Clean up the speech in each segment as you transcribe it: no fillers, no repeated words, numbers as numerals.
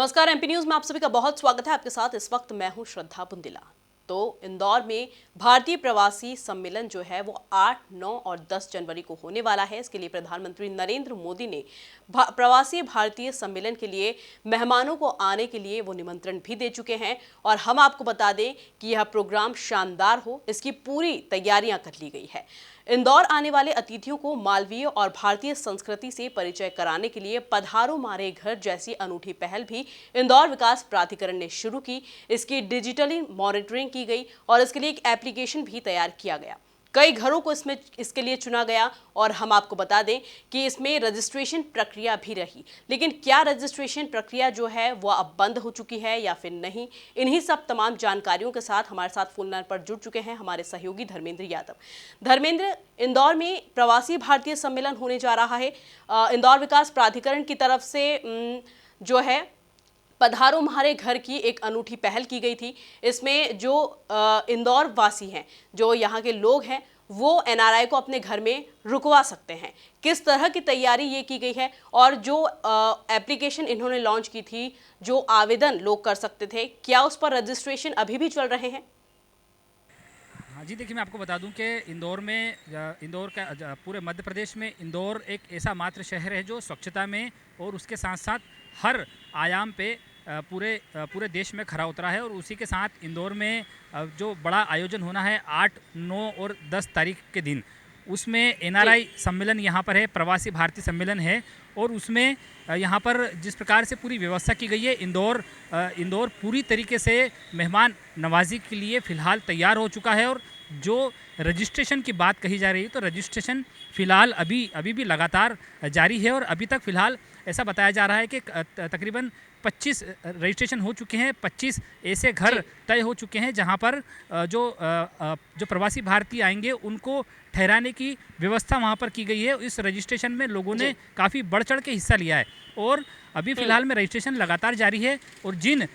नमस्कार, MP news में आप सभी का बहुत स्वागत है। आपके साथ इस वक्त मैं हूं श्रद्धा बुंदिला। तो इंदौर में भारतीय प्रवासी सम्मेलन जो है वो 8, 9 और 10 जनवरी को होने वाला है। इसके लिए प्रधानमंत्री नरेंद्र मोदी ने प्रवासी भारतीय सम्मेलन के लिए मेहमानों को आने के लिए वो निमंत्रण भी दे चुके हैं। और हम आपको बता दें कि यह प्रोग्राम शानदार हो, इसकी पूरी तैयारियां कर ली गई है। इंदौर आने वाले अतिथियों को मालवीय और भारतीय संस्कृति से परिचय कराने के लिए पधारो मारे घर जैसी अनूठी पहल भी इंदौर विकास प्राधिकरण ने शुरू की। इसकी डिजिटली मॉनिटरिंग की गई और इसके लिए एक एप्लीकेशन भी तैयार किया गया। कई घरों को इसके लिए चुना गया और हम आपको बता दें कि इसमें रजिस्ट्रेशन प्रक्रिया भी रही। लेकिन क्या रजिस्ट्रेशन प्रक्रिया जो है वो अब बंद हो चुकी है या फिर नहीं, इन्हीं सब तमाम जानकारियों के साथ हमारे साथ फोन लाइन पर जुड़ चुके हैं हमारे सहयोगी धर्मेंद्र यादव। धर्मेंद्र, इंदौर में प्रवासी भारतीय सम्मेलन होने जा रहा है। इंदौर विकास प्राधिकरण की तरफ से जो है पधारो हमारे घर की एक अनूठी पहल की गई थी। इसमें जो इंदौर वासी हैं, जो यहाँ के लोग हैं, वो एनआरआई को अपने घर में रुकवा सकते हैं। किस तरह की तैयारी ये की गई है और जो एप्लीकेशन इन्होंने लॉन्च की थी, जो आवेदन लोग कर सकते थे, क्या उस पर रजिस्ट्रेशन अभी भी चल रहे हैं? हाँ जी, देखिए मैं आपको बता दूं कि इंदौर का पूरे मध्य प्रदेश में इंदौर एक ऐसा मात्र शहर है जो स्वच्छता में और उसके साथ साथ हर आयाम पे पूरे देश में खरा उतरा है। और उसी के साथ इंदौर में जो बड़ा आयोजन होना है 8, 9 और 10 तारीख के दिन, उसमें एनआरआई सम्मेलन यहाँ पर है, प्रवासी भारतीय सम्मेलन है। और उसमें यहाँ पर जिस प्रकार से पूरी व्यवस्था की गई है, इंदौर पूरी तरीके से मेहमान नवाजी के लिए फ़िलहाल तैयार हो चुका है। और जो रजिस्ट्रेशन की बात कही जा रही है, तो रजिस्ट्रेशन फ़िलहाल अभी भी लगातार जारी है। और अभी तक फ़िलहाल ऐसा बताया जा रहा है कि तकरीबन 25 रजिस्ट्रेशन हो चुके हैं, 25 ऐसे घर तय हो चुके हैं जहां पर जो प्रवासी भारतीय आएंगे उनको ठहराने की व्यवस्था वहां पर की गई है। इस रजिस्ट्रेशन में लोगों ने काफ़ी बढ़ चढ़ के हिस्सा लिया है और अभी फ़िलहाल में रजिस्ट्रेशन लगातार जारी है। और जिन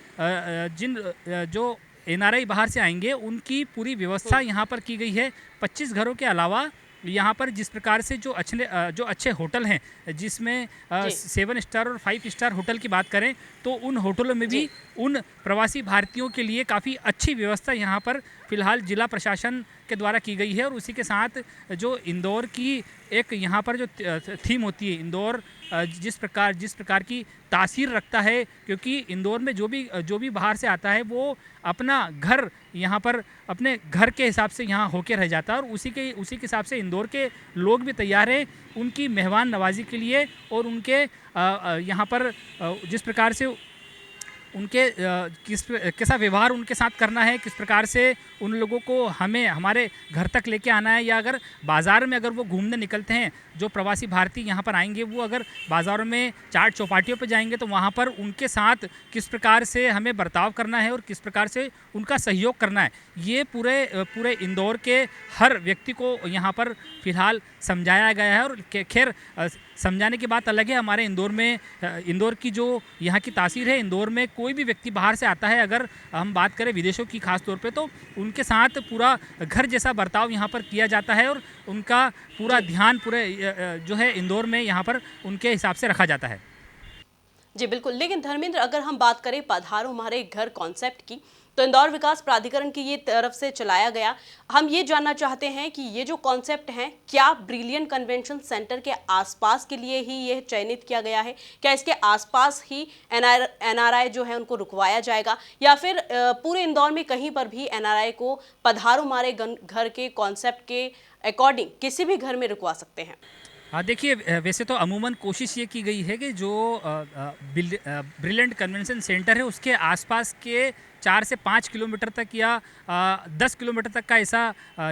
जो एनआरआई बाहर से आएंगे उनकी पूरी व्यवस्था यहाँ पर की गई है। 25 घरों के अलावा यहाँ पर जिस प्रकार से जो अच्छे होटल हैं, जिसमें 7 स्टार और 5 स्टार होटल की बात करें, तो उन होटलों में भी उन प्रवासी भारतीयों के लिए काफ़ी अच्छी व्यवस्था यहाँ पर फ़िलहाल जिला प्रशासन के द्वारा की गई है। और उसी के साथ जो इंदौर की एक यहाँ पर जो थीम होती है, इंदौर जिस प्रकार की तासीर रखता है, क्योंकि इंदौर में जो भी बाहर से आता है वो अपना घर यहाँ पर अपने घर के हिसाब से यहाँ होके रह जाता है। और उसी के हिसाब से इंदौर के लोग भी तैयार हैं उनकी मेहमान नवाजी के लिए। और उनके यहाँ पर जिस प्रकार से उनके कैसा व्यवहार उनके साथ करना है, किस प्रकार से उन लोगों को हमारे घर तक लेके आना है, या अगर बाज़ार में अगर वो घूमने निकलते हैं, जो प्रवासी भारतीय यहाँ पर आएंगे वो अगर बाज़ारों में चाट चौपाटियों पर जाएंगे तो वहाँ पर उनके साथ किस प्रकार से हमें बर्ताव करना है और किस प्रकार से उनका सहयोग करना है, ये पूरे इंदौर के हर व्यक्ति को यहाँ पर फ़िलहाल समझाया गया है। और खैर समझाने की बात अलग है, हमारे इंदौर की जो यहाँ की तासीर है, इंदौर में कोई भी व्यक्ति बाहर से आता है, अगर हम बात करें विदेशों की खास तौर पे, तो उनके साथ पूरा घर जैसा बर्ताव यहाँ पर किया जाता है और उनका पूरा ध्यान पूरे जो है इंदौर में यहाँ पर उनके हिसाब से रखा जाता है। जी बिल्कुल। लेकिन धर्मेंद्र, अगर हम बात करें पधारो हमारे घर कॉन्सेप्ट की, तो इंदौर विकास प्राधिकरण की ये तरफ से चलाया गया। हम ये जानना चाहते हैं कि ये जो कॉन्सेप्ट है, क्या ब्रिलियंट कन्वेंशन सेंटर के आसपास के लिए ही ये चयनित किया गया है? क्या इसके आसपास ही एनआरआई जो है उनको रुकवाया जाएगा, या फिर पूरे इंदौर में कहीं पर भी एनआरआई को पधारो हमारे घर के कॉन्सेप्ट के अकॉर्डिंग किसी भी घर में रुकवा सकते हैं? हाँ, देखिए वैसे तो अमूमन कोशिश ये की गई है कि जो ब्रिलियंट कन्वेंशन सेंटर है उसके आसपास के 4 से 5 किलोमीटर तक या 10 किलोमीटर तक का ऐसा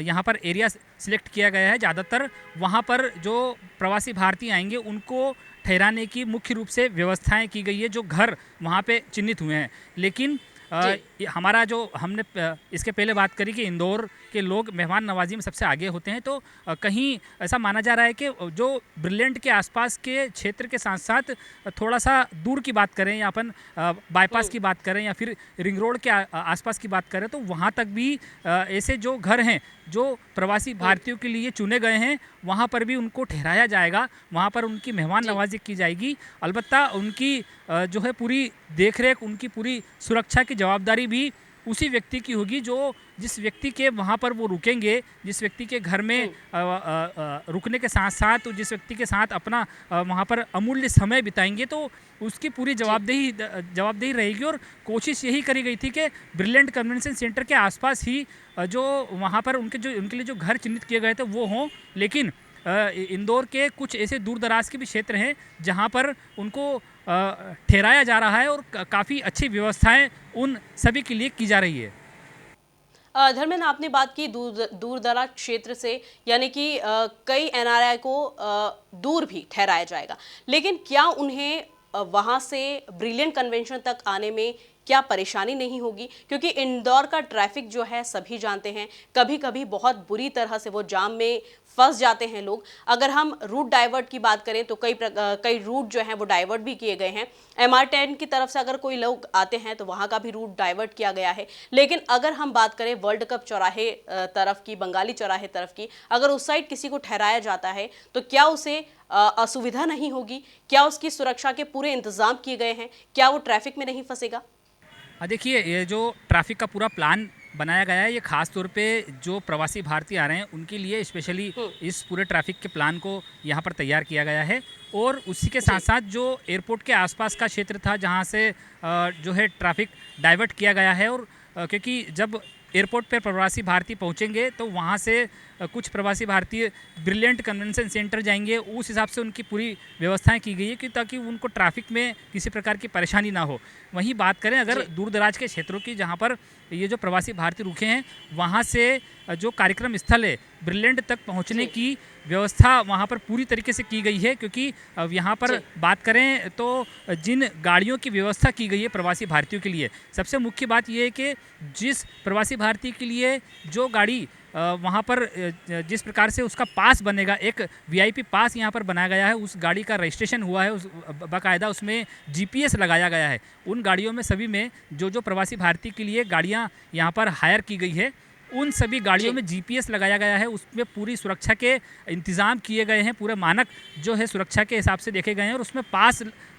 यहाँ पर एरिया सिलेक्ट किया गया है। ज़्यादातर वहाँ पर जो प्रवासी भारतीय आएंगे उनको ठहराने की मुख्य रूप से व्यवस्थाएं की गई है, जो घर वहाँ पे चिन्हित हुए हैं। लेकिन हमने इसके पहले बात करी कि इंदौर के लोग मेहमान नवाजी में सबसे आगे होते हैं। तो कहीं ऐसा माना जा रहा है कि जो ब्रिलियंट के आसपास के क्षेत्र के साथ साथ थोड़ा सा दूर की बात करें, या अपन बाईपास की बात करें, या फिर रिंग रोड के आसपास की बात करें, तो वहाँ तक भी ऐसे जो घर हैं जो प्रवासी भारतीयों के लिए चुने गए हैं, वहाँ पर भी उनको ठहराया जाएगा, वहाँ पर उनकी मेहमान नवाजी की जाएगी। अलबत्ता उनकी जो है पूरी देखरेख, उनकी पूरी सुरक्षा की जवाबदारी भी उसी व्यक्ति की होगी जो जिस व्यक्ति के वहाँ पर वो रुकेंगे, जिस व्यक्ति के घर में रुकने के साथ साथ जिस व्यक्ति के साथ अपना वहाँ पर अमूल्य समय बिताएंगे, तो उसकी पूरी जवाबदेही रहेगी। और कोशिश यही करी गई थी कि ब्रिलियंट कन्वेंशन सेंटर के आसपास ही जो वहाँ पर उनके लिए जो घर चिन्हित किए गए थे वो हों, लेकिन इंदौर के कुछ ऐसे दूर दराज के भी क्षेत्र हैं जहाँ पर उनको ठहराया जा रहा है और काफ़ी अच्छी व्यवस्थाएं उन सभी के लिए की जा रही है। धर्मेंद्र, आपने बात की दूर दराज क्षेत्र से, यानी कि कई एनआरआई को दूर भी ठहराया जाएगा, लेकिन क्या उन्हें वहां से ब्रिलियंट कन्वेंशन तक आने में क्या परेशानी नहीं होगी? क्योंकि इंदौर का ट्रैफिक जो है सभी जानते हैं, कभी कभी बहुत बुरी तरह से वो जाम में फंस जाते हैं लोग। अगर हम रूट डाइवर्ट की बात करें तो कई रूट जो हैं वो डाइवर्ट भी किए गए हैं। MR10 की तरफ से अगर कोई लोग आते हैं तो वहाँ का भी रूट डाइवर्ट किया गया है। लेकिन अगर हम बात करें वर्ल्ड कप चौराहे तरफ की, बंगाली चौराहे तरफ की, अगर उस साइड किसी को ठहराया जाता है तो क्या उसे असुविधा नहीं होगी? क्या उसकी सुरक्षा के पूरे इंतजाम किए गए हैं? क्या वो ट्रैफिक में नहीं फंसेगा? देखिए, ये जो ट्रैफिक का पूरा प्लान बनाया गया है, ये खास तौर पे जो प्रवासी भारतीय आ रहे हैं उनके लिए स्पेशली इस पूरे ट्रैफिक के प्लान को यहाँ पर तैयार किया गया है। और उसी के साथ साथ जो एयरपोर्ट के आसपास का क्षेत्र था जहाँ से जो है ट्रैफिक डाइवर्ट किया गया है, और क्योंकि जब एयरपोर्ट पर प्रवासी भारतीय पहुँचेंगे तो वहाँ से कुछ प्रवासी भारतीय ब्रिलियंट कन्वेंशन सेंटर जाएंगे, उस हिसाब से उनकी पूरी व्यवस्थाएं की गई है कि ताकि उनको ट्रैफिक में किसी प्रकार की परेशानी ना हो। वहीं बात करें अगर दूर दराज के क्षेत्रों की, जहां पर ये जो प्रवासी भारतीय रुके हैं, वहां से जो कार्यक्रम स्थल है ब्रिलियंट तक पहुंचने की व्यवस्था वहां पर पूरी तरीके से की गई है। क्योंकि अब यहाँ पर बात करें तो जिन गाड़ियों की व्यवस्था की गई है प्रवासी भारतीयों के लिए, सबसे मुख्य बात यह है कि जिस प्रवासी भारतीय के लिए जो गाड़ी वहाँ पर जिस प्रकार से उसका पास बनेगा, एक VIP पास यहाँ पर बनाया गया है, उस गाड़ी का रजिस्ट्रेशन हुआ है, उस बाकायदा उसमें GPS लगाया गया है। उन गाड़ियों में सभी में जो प्रवासी भारतीय के लिए गाड़ियाँ यहाँ पर हायर की गई है, उन सभी गाड़ियों में GPS लगाया गया है, उसमें पूरी सुरक्षा के इंतज़ाम किए गए हैं, पूरे मानक जो है सुरक्षा के हिसाब से देखे गए हैं। और उसमें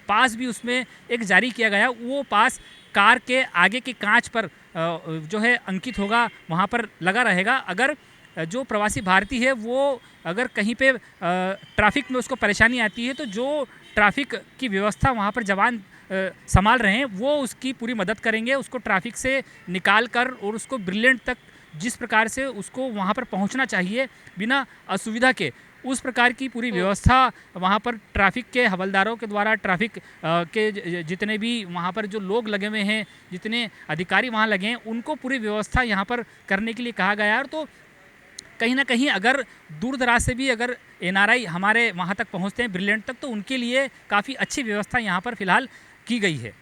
पास भी उसमें एक जारी किया गया, वो पास कार के आगे की कांच पर जो है अंकित होगा, वहाँ पर लगा रहेगा। अगर जो प्रवासी भारतीय है वो अगर कहीं पे ट्रैफिक में उसको परेशानी आती है, तो जो ट्रैफिक की व्यवस्था वहाँ पर जवान संभाल रहे हैं वो उसकी पूरी मदद करेंगे, उसको ट्रैफिक से निकाल कर और उसको ब्रिलियंट तक जिस प्रकार से उसको वहाँ पर पहुँचना चाहिए बिना असुविधा के, उस प्रकार की पूरी व्यवस्था वहाँ पर ट्रैफिक के हवलदारों के द्वारा, ट्रैफिक के जितने भी वहाँ पर जो लोग लगे हुए हैं, जितने अधिकारी वहाँ लगे हैं, उनको पूरी व्यवस्था यहाँ पर करने के लिए कहा गया है। तो कहीं ना कहीं अगर दूर दराज से भी अगर NRI हमारे वहाँ तक पहुँचते हैं ब्रिलियंट तक, तो उनके लिए काफ़ी अच्छी व्यवस्था यहाँ पर फिलहाल की गई है।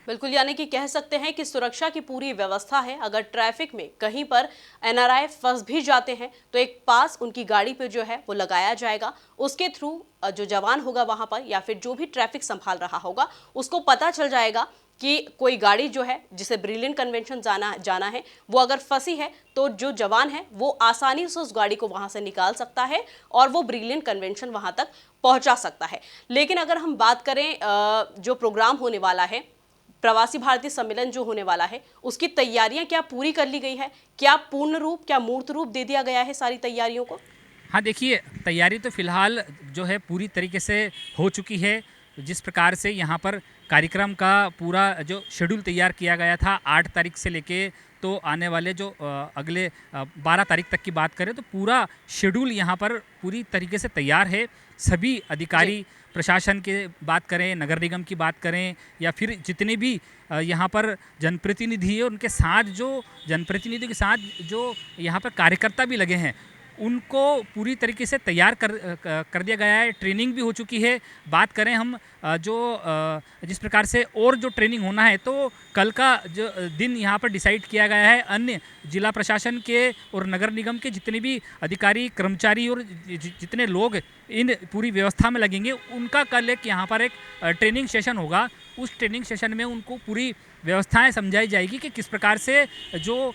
बिल्कुल, यानी कि कह सकते हैं कि सुरक्षा की पूरी व्यवस्था है। अगर ट्रैफिक में कहीं पर NRI फंस भी जाते हैं तो एक पास उनकी गाड़ी पे जो है वो लगाया जाएगा, उसके थ्रू जो जवान होगा वहां पर या फिर जो भी ट्रैफिक संभाल रहा होगा उसको पता चल जाएगा कि कोई गाड़ी जो है जिसे ब्रिलियंट कन्वेंशन जाना है वो अगर फंसी है, तो जो जवान है वो आसानी से उस गाड़ी को वहां से निकाल सकता है और वो ब्रिलियंट कन्वेंशन वहां तक पहुंचा सकता है। लेकिन अगर हम बात करें जो प्रोग्राम होने वाला है, प्रवासी भारतीय सम्मेलन जो होने वाला है, उसकी तैयारियां क्या पूरी कर ली गई है? क्या पूर्ण रूप, क्या मूर्त रूप दे दिया गया है सारी तैयारियों को? हाँ, देखिए, तैयारी तो फिलहाल जो है पूरी तरीके से हो चुकी है। जिस प्रकार से यहाँ पर कार्यक्रम का पूरा जो शेड्यूल तैयार किया गया था 8 तारीख से लेके तो आने वाले जो अगले 12 तारीख तक की बात करें, तो पूरा शेड्यूल यहाँ पर पूरी तरीके से तैयार है। सभी अधिकारी, प्रशासन की बात करें, नगर निगम की बात करें, या फिर जितने भी यहाँ पर जनप्रतिनिधि है, उनके साथ जो जनप्रतिनिधियों के साथ जो यहाँ पर कार्यकर्ता भी लगे हैं, उनको पूरी तरीके से तैयार कर दिया गया है। ट्रेनिंग भी हो चुकी है। बात करें हम जिस प्रकार से और जो ट्रेनिंग होना है, तो कल का जो दिन यहाँ पर डिसाइड किया गया है। अन्य जिला प्रशासन के और नगर निगम के जितने भी अधिकारी, कर्मचारी और जितने लोग इन पूरी व्यवस्था में लगेंगे, उनका कल एक यहाँ पर एक ट्रेनिंग सेशन होगा। उस ट्रेनिंग सेशन में उनको पूरी व्यवस्थाएं समझाई जाएगी कि किस प्रकार से जो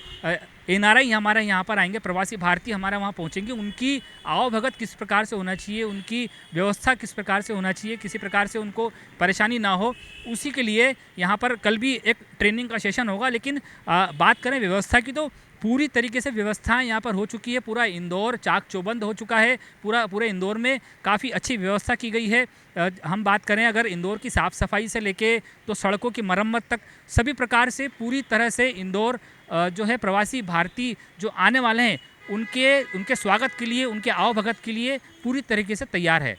NRI हमारे यहाँ पर आएंगे, प्रवासी भारतीय हमारे वहाँ पहुँचेंगे, उनकी आवभगत किस प्रकार से होना चाहिए, उनकी व्यवस्था किस प्रकार से होना चाहिए, किसी प्रकार से उनको परेशानी ना हो, उसी के लिए यहाँ पर कल भी एक ट्रेनिंग का सेशन होगा। लेकिन बात करें व्यवस्था की, तो पूरी तरीके से व्यवस्थाएं यहाँ पर हो चुकी है। पूरा इंदौर चाक चौबंद हो चुका है। पूरे इंदौर में काफ़ी अच्छी व्यवस्था की गई है। हम बात करें अगर इंदौर की साफ़ सफाई से लेके तो सड़कों की मरम्मत तक, सभी प्रकार से पूरी तरह से इंदौर जो है प्रवासी भारतीय जो आने वाले हैं उनके स्वागत के लिए, उनके आवभगत के लिए पूरी तरीके से तैयार है।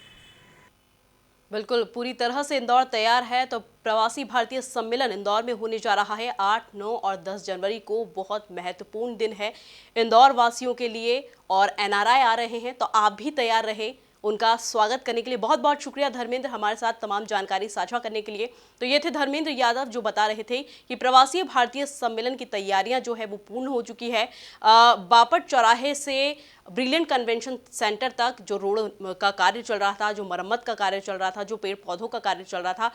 बिल्कुल, पूरी तरह से इंदौर तैयार है। तो प्रवासी भारतीय सम्मेलन इंदौर में होने जा रहा है 8, 9 और 10 जनवरी को। बहुत महत्वपूर्ण दिन है इंदौर वासियों के लिए और NRI आ रहे हैं, तो आप भी तैयार रहे उनका स्वागत करने के लिए। बहुत बहुत शुक्रिया धर्मेंद्र, हमारे साथ तमाम जानकारी साझा करने के लिए। तो ये थे धर्मेंद्र यादव जो बता रहे थे कि प्रवासी भारतीय सम्मेलन की तैयारियां जो है वो पूर्ण हो चुकी है। बापट चौराहे से ब्रिलियंट कन्वेंशन सेंटर तक जो रोड का कार्य चल रहा था, जो मरम्मत का कार्य चल रहा था, जो पेड़ पौधों का कार्य चल रहा था,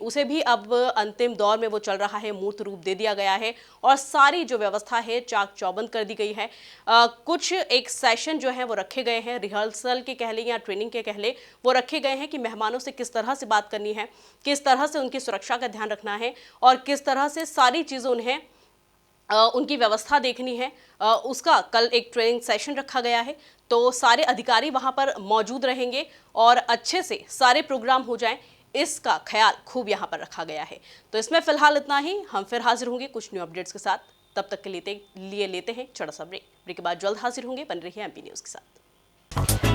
उसे भी अब अंतिम दौर में वो चल रहा है, मूर्त रूप दे दिया गया है और सारी जो व्यवस्था है चाक चौबंद कर दी गई है। कुछ एक सेशन जो है वो रखे गए हैं, रिहर्सल के कहले या ट्रेनिंग के कहले वो रखे गए हैं कि मेहमानों से किस तरह से बात करनी है, किस तरह से उनकी सुरक्षा का ध्यान रखना है और किस तरह से सारी चीज़ें उन्हें उनकी व्यवस्था देखनी है। उसका कल एक ट्रेनिंग सेशन रखा गया है, तो सारे अधिकारी वहां पर मौजूद रहेंगे और अच्छे से सारे प्रोग्राम हो जाएं, इसका ख्याल खूब यहां पर रखा गया है। तो इसमें फिलहाल इतना ही। हम फिर हाजिर होंगे कुछ न्यू अपडेट्स के साथ। तब तक के लिए लेते हैं छोटा सा ब्रेक। ब्रेक के बाद जल्द हाजिर होंगे। बन रही है MP न्यूज़ के साथ।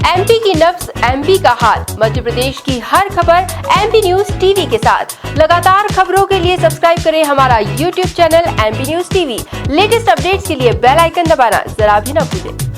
MP की नब्ज, MP का हाल, मध्य प्रदेश की हर खबर MP न्यूज़ TV के साथ। लगातार खबरों के लिए सब्सक्राइब करें हमारा YouTube channel MP news TV। Latest updates के लिए बेल आइकन दबाना जरा भी न भूलें।